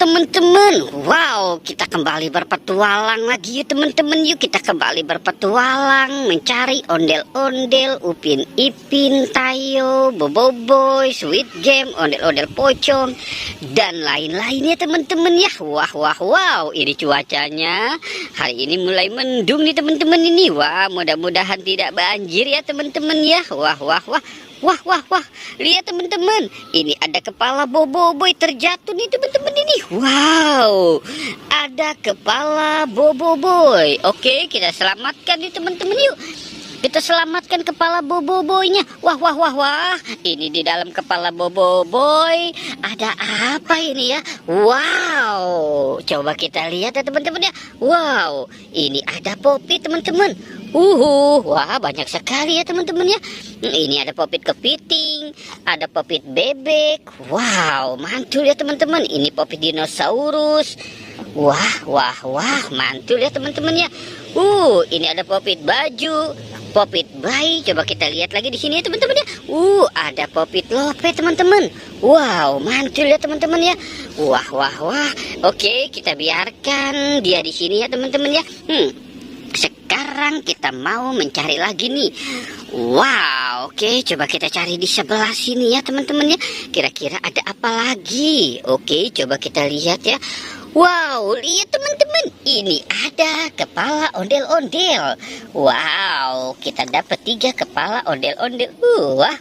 teman-teman. Wow, kita kembali berpetualang lagi yuk teman-teman. Yuk kita kembali berpetualang mencari ondel-ondel, Upin Ipin, Tayo, Boboiboy, Sweet Game, ondel-ondel pocong, dan lain-lainnya teman-teman ya. Wow, ini cuacanya hari ini mulai mendung nih teman-teman ini. Wah, mudah-mudahan tidak banjir ya teman-teman ya. Wah, lihat teman-teman, ini ada kepala Boboiboy terjatuh nih teman-teman ini. Wow, ada kepala Boboiboy. Oke, kita selamatkan nih teman-teman yuk. Kita selamatkan kepala Boboiboynya. Wah, ini di dalam kepala Boboiboy ada apa ini ya? Wow, coba kita lihat ya teman-teman ya. Wow, ini ada Poppy teman-teman. Wah, banyak sekali ya teman-teman ya. Ini ada Popit kepiting, ada Popit bebek. Wow, mantul ya teman-teman. Ini Popit dinosaurus. Wah, mantul ya teman-teman ya. Ini ada Popit baju, Popit bayi. Coba kita lihat lagi di sini ya teman-teman ya. Ada Popit lope teman-teman. Wow, mantul ya teman-teman ya. Wah. Oke, kita biarkan dia di sini ya teman-teman ya. Sekarang kita mau mencari lagi nih. Wow, oke, coba kita cari di sebelah sini ya teman-teman ya. Kira-kira ada apa lagi? Oke, coba kita lihat ya. Wow, lihat teman-teman, ini ada kepala ondel-ondel. Wow, kita dapat 3 kepala ondel-ondel. Wah,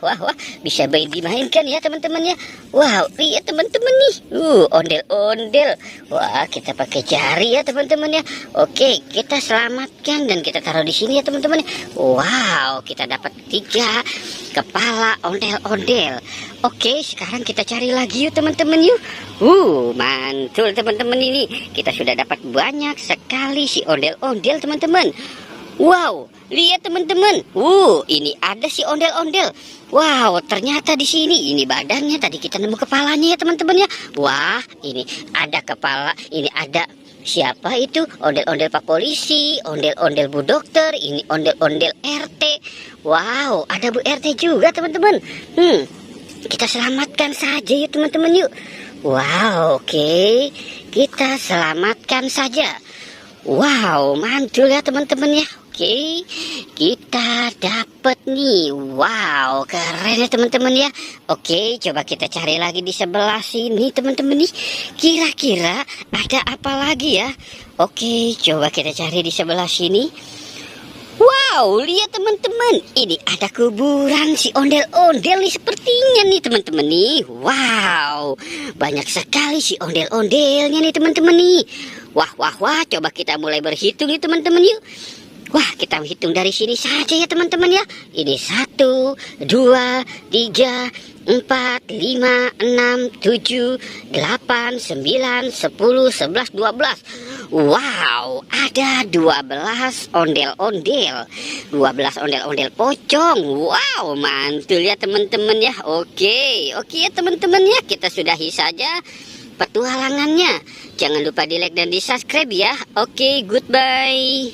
bisa dimainkan ya teman-teman ya. Wow, lihat teman-teman nih. Ondel-ondel. Wah, kita pakai jari ya teman-teman ya. Oke, kita selamatkan dan kita taruh di sini ya teman-teman ya. Wow, kita dapat 3 kepala ondel-ondel. Oke, sekarang kita cari lagi yuk teman-teman yuk. Mantul teman-teman ini. Kita sudah dapat banyak sekali si ondel-ondel teman-teman. Wow, lihat teman-teman. Ini ada si ondel-ondel. Wow, ternyata di sini ini badannya. Tadi kita nemu kepalanya ya teman-teman ya. Wah, ini ada kepala. Ini ada siapa itu? Ondel-ondel Pak Polisi, ondel-ondel Bu Dokter, ini ondel-ondel RT. Wow, ada Bu RT juga teman-teman. Kita selamatkan saja yuk teman-teman yuk. Wow, oke. Kita selamatkan saja. Wow, mantul ya teman-teman ya. Oke, kita dapat nih. Wow, keren ya teman-teman ya. Oke, coba kita cari lagi di sebelah sini teman-teman nih. Kira-kira ada apa lagi ya? Oke, coba kita cari di sebelah sini. Wow, lihat teman-teman, ini ada kuburan si ondel-ondel nih sepertinya nih teman-teman nih. Wow, banyak sekali si ondel-ondelnya nih teman-teman nih. Wah, coba kita mulai berhitung nih teman-teman yuk. Wah, kita hitung dari sini saja ya teman-teman ya. Ini 1, 2, 3, 4, 5, 6, 7, 8, 9, 10, 11, 12. Wow, ada 12 ondel-ondel. 12 ondel-ondel pocong. Wow, mantul ya teman-teman ya. Oke ya teman-teman ya. Kita sudahi saja petualangannya. Jangan lupa di like dan di subscribe ya. Oke, goodbye.